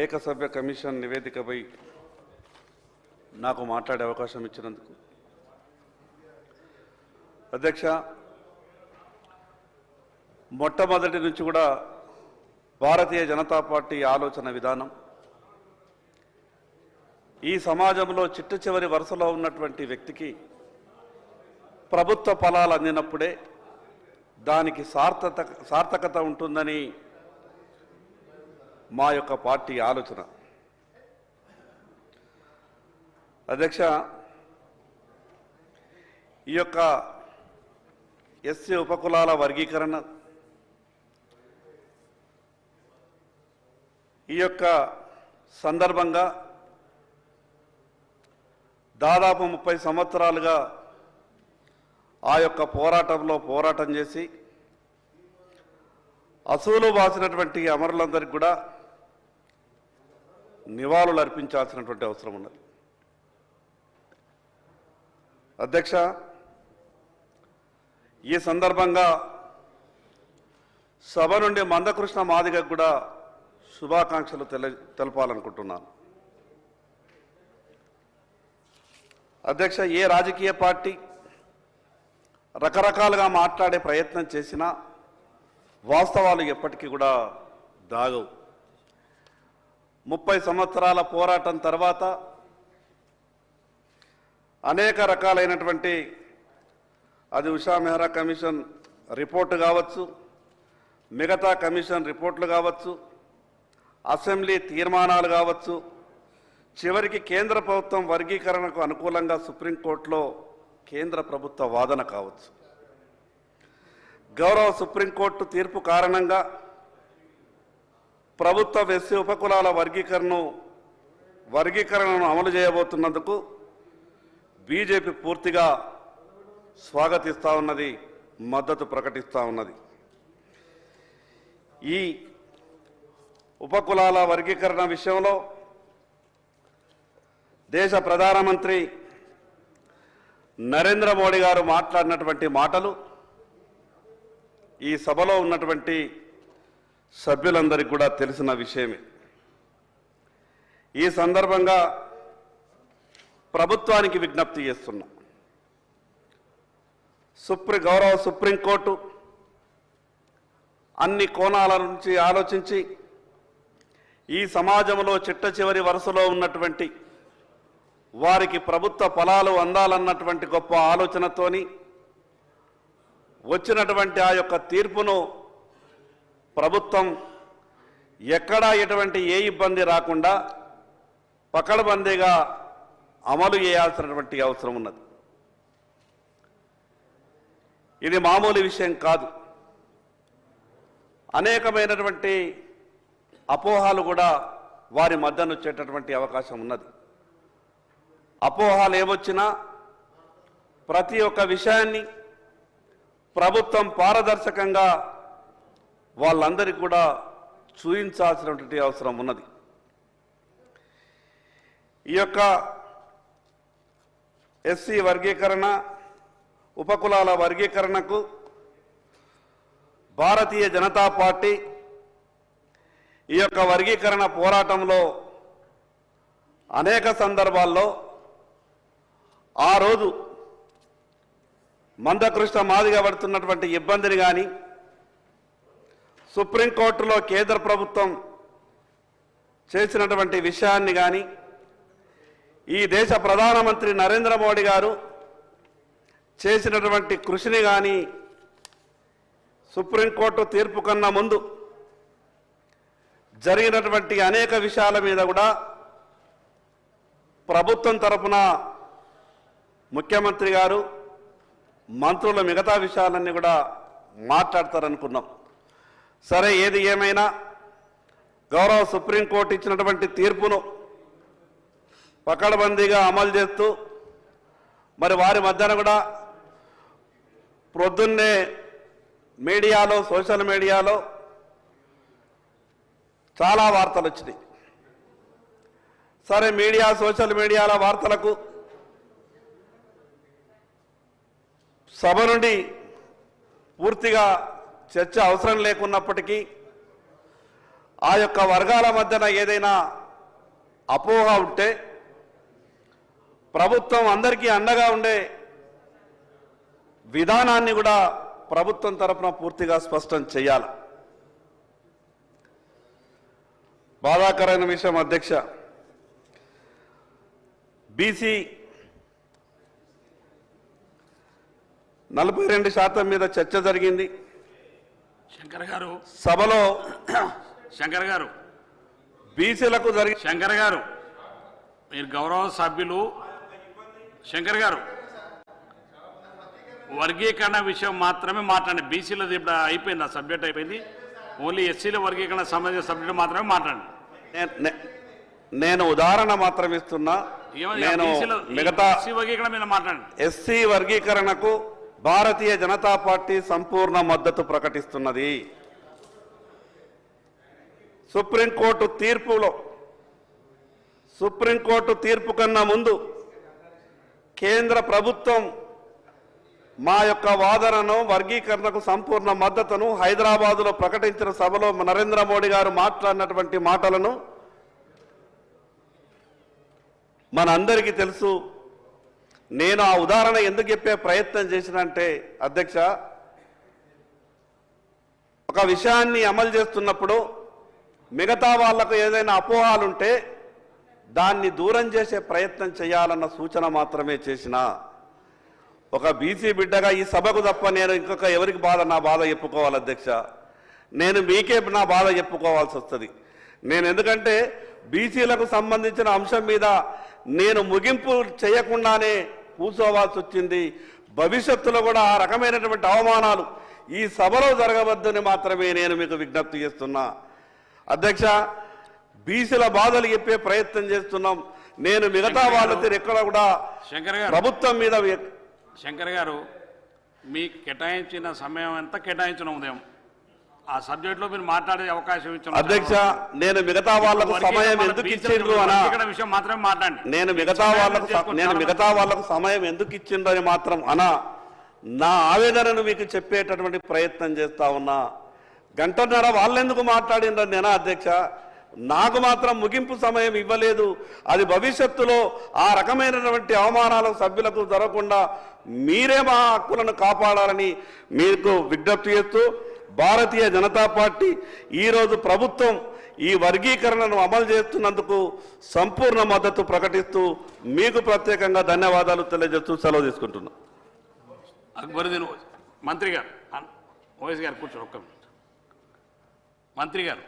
ఏకసభ్య commission నివేదికపై నాకు మాట్లాడే అవకాశం ఇచ్చినందుకు అధ్యక్ష, మొట్టమొదటి నుంచి కూడా భారతీయ జనతా పార్టీ ఆలోచన విధానం ఈ సమాజంలో చిట్ట చివరి వరుసలో ఉన్నటువంటి వ్యక్తికి ప్రభుత్వ ఫలాలు అందినప్పుడే దానికి సార్థకత ఉంటుందని మా యొక్క పార్టీ ఆలోచన. అధ్యక్ష, ఈ యొక్క ఎస్సీ ఉపకులాల వర్గీకరణ ఈ యొక్క సందర్భంగా దాదాపు 30 సంవత్సరాలుగా ఆ యొక్క పోరాటం చేసి అసూలు బాసినటువంటి అమరులందరికీ కూడా నివాళులు అర్పించాల్సినటువంటి అవసరం ఉన్నది. అధ్యక్ష, ఈ సందర్భంగా సభ నుండి మందకృష్ణ మాదిగకు కూడా శుభాకాంక్షలు తెలపాలనుకుంటున్నాను. అధ్యక్ష, ఏ రాజకీయ పార్టీ రకరకాలుగా మాట్లాడే ప్రయత్నం చేసినా వాస్తవాలు ఎప్పటికీ కూడా దాగవు. 30 సంవత్సరాల పోరాటం తర్వాత అనేక రకాలైనటువంటి అది ఉషా మెహ్రా కమిషన్ రిపోర్టు కావచ్చు, మిగతా కమిషన్ రిపోర్ట్లు కావచ్చు, అసెంబ్లీ తీర్మానాలు కావచ్చు, చివరికి కేంద్ర ప్రభుత్వం వర్గీకరణకు అనుకూలంగా సుప్రీంకోర్టులో కేంద్ర ప్రభుత్వ వాదన కావచ్చు, గౌరవ సుప్రీంకోర్టు తీర్పు కారణంగా ప్రభుత్వ ఎస్సీ ఉపకులాల వర్గీకరణను అమలు చేయబోతున్నందుకు బీజేపీ పూర్తిగా స్వాగతిస్తూ ఉన్నది, మద్దతు ప్రకటిస్తూ ఉన్నది. ఈ ఉపకులాల వర్గీకరణ విషయంలో దేశ ప్రధానమంత్రి నరేంద్ర మోడీ గారు మాట్లాడినటువంటి మాటలు ఈ సభలో ఉన్నటువంటి సభ్యులందరికీ కూడా తెలిసిన విషయమే. ఈ సందర్భంగా ప్రభుత్వానికి విజ్ఞప్తి చేస్తున్నాం. గౌరవ సుప్రీంకోర్టు అన్ని కోణాల నుంచి ఆలోచించి ఈ సమాజంలో చిట్ట చివరి వరుసలో ఉన్నటువంటి వారికి ప్రభుత్వ ఫలాలు అందాలన్నటువంటి గొప్ప ఆలోచనతోని వచ్చినటువంటి ఆ యొక్క తీర్పును ప్రభుత్వం ఎక్కడా ఎటువంటి ఏ ఇబ్బంది రాకుండా పకడ్బందీగా అమలు చేయాల్సినటువంటి అవసరం ఉన్నది. ఇది మామూలు విషయం కాదు. అనేకమైనటువంటి అపోహాలు కూడా వారి మధ్యన వచ్చేటటువంటి అవకాశం ఉన్నది. అపోహాలు ఏమొచ్చినా ప్రతి ఒక్క విషయాన్ని ప్రభుత్వం పారదర్శకంగా వాళ్ళందరికీ కూడా చూపించాల్సినటువంటి అవసరం ఉన్నది. ఈ యొక్క ఎస్సీ వర్గీకరణ ఉపకులాల వర్గీకరణకు భారతీయ జనతా పార్టీ ఈ యొక్క వర్గీకరణ పోరాటంలో అనేక సందర్భాల్లో ఆ రోజు మందకృష్ణ మాదిగ పడుతున్నటువంటి ఇబ్బందిని కానీ, సుప్రీంకోర్టులో కేంద్ర ప్రభుత్వం చేసినటువంటి విషయాన్ని కానీ, ఈ దేశ ప్రధానమంత్రి నరేంద్ర మోడీ గారు చేసినటువంటి కృషిని కానీ, సుప్రీంకోర్టు తీర్పు కన్నా ముందు జరిగినటువంటి అనేక విషయాల మీద కూడా ప్రభుత్వం తరపున ముఖ్యమంత్రి గారు, మంత్రుల మిగతా విషయాలన్నీ కూడా మాట్లాడతారనుకున్నాం. సరే, ఏది ఏమైనా గౌరవ సుప్రీంకోర్టు ఇచ్చినటువంటి తీర్పును పకడ్బందీగా అమలు చేస్తూ మరి వారి మధ్యన కూడా ప్రొద్దున్నే మీడియాలో, సోషల్ మీడియాలో చాలా వార్తలు వచ్చినాయి. సరే, మీడియా, సోషల్ మీడియాల వార్తలకు సభ నుండి పూర్తిగా చర్చ అవసరం లేకున్నప్పటికీ ఆ యొక్క వర్గాల మధ్యన ఏదైనా అపోహ ఉంటే ప్రభుత్వం అందరికీ అండగా ఉండే విధానాన్ని కూడా ప్రభుత్వం తరపున పూర్తిగా స్పష్టం చేయాలి. బాధాకరమైన విషయం అధ్యక్ష, బీసీ 42% మీద చర్చ జరిగింది శంకర్ గారు. సభలో. శంకర్ గారు, బీసీలకు జరిగి శంకర్ గారు మీరు గౌరవ సభ్యులు. శంకర్ గారు, వర్గీకరణ విషయం మాత్రమే మాట్లాడండి. బీసీలది ఇప్పుడు అయిపోయింది, ఆ సబ్జెక్ట్ అయిపోయింది. ఓన్లీ ఎస్సీల వర్గీకరణ సంబంధించిన సబ్జెక్ట్ మాత్రమే మాట్లాడండి. నేను ఉదాహరణ మాత్రం ఇస్తున్నా. నేను మిగతా వర్గీకరణ మీద మాట్లాడండి. ఎస్సీ వర్గీకరణకు భారతీయ జనతా పార్టీ సంపూర్ణ మద్దతు ప్రకటిస్తున్నది. సుప్రీంకోర్టు తీర్పు కన్నా ముందు కేంద్ర ప్రభుత్వం మా యొక్క వాదనను, వర్గీకరణకు సంపూర్ణ మద్దతును హైదరాబాదులో ప్రకటించిన సభలో నరేంద్ర మోడీ గారు మాట్లాడినటువంటి మాటలను మనందరికీ తెలుసు. నేను ఆ ఉదాహరణ ఎందుకు చెప్పే ప్రయత్నం చేసినంటే అధ్యక్ష, ఒక విషయాన్ని అమలు చేస్తున్నప్పుడు మిగతా వాళ్లకు ఏదైనా అపోహాలుంటే దాన్ని దూరం చేసే ప్రయత్నం చేయాలన్న సూచన మాత్రమే చేసిన ఒక బీసీ బిడ్డగా ఈ సభకు తప్ప నేను ఇంకొక ఎవరికి నా బాధ చెప్పుకోవాలి అధ్యక్ష. నేను మీకే నా బాధ చెప్పుకోవాల్సి వస్తుంది. నేను ఎందుకంటే బీసీలకు సంబంధించిన అంశం మీద నేను ముగింపు చేయకుండానే కూర్చోవాల్సి వచ్చింది. భవిష్యత్తులో కూడా ఆ రకమైనటువంటి అవమానాలు ఈ సభలో జరగవద్దని మాత్రమే నేను మీకు విజ్ఞప్తి చేస్తున్నా అధ్యక్ష. బీసీల బాధలు చెప్పే ప్రయత్నం చేస్తున్నాం. నేను మిగతా వాళ్ళతో ఎక్కడ కూడా ప్రభుత్వం మీద. శంకర్ గారు, మీకు కేటాయించిన సమయం ఎంత కేటాయించిన ఉదయం ఆ సబ్జెక్టులో మీరు మాట్లాడే అవకాశం ఇచ్చిన అధ్యక్ష. నేను మిగతా వాళ్లకు సమయం ఎందుకు ఇచ్చిండ్రు అన్న విషయం మాత్రమే మాట్లాడండి. నేను మిగతా వాళ్లకు సమయం ఎందుకు ఇచ్చిండ్రు అని మాత్రం అనా నా ఆవేదనను మీకు చెప్పేటటువంటి ప్రయత్నం చేస్తా ఉన్నా. గంటన్నర వాళ్ళెందుకు మాట్లాడిండ్రు నేనా అధ్యక్ష? నాకు మాత్రం ముగింపు సమయం ఇవ్వలేదు. అది భవిష్యత్తులో ఆ రకమైనటువంటి అవమానాలకు సభ్యులకు జరగకుండా మీరే మా హక్కులను కాపాడాలని మీకు విజ్ఞప్తి చేస్తూ, భారతీయ జనతా పార్టీ ఈరోజు ప్రభుత్వం ఈ వర్గీకరణను అమలు చేస్తున్నందుకు సంపూర్ణ మద్దతు ప్రకటిస్తూ మీకు ప్రత్యేకంగా ధన్యవాదాలు తెలియజేస్తూ సెలవు తీసుకుంటున్నా. అక్బరుద్దీన్ మంత్రి గారు, ఓఎస్ గారు కూర్చోండి ఒక్క నిమిషం. మంత్రి గారు.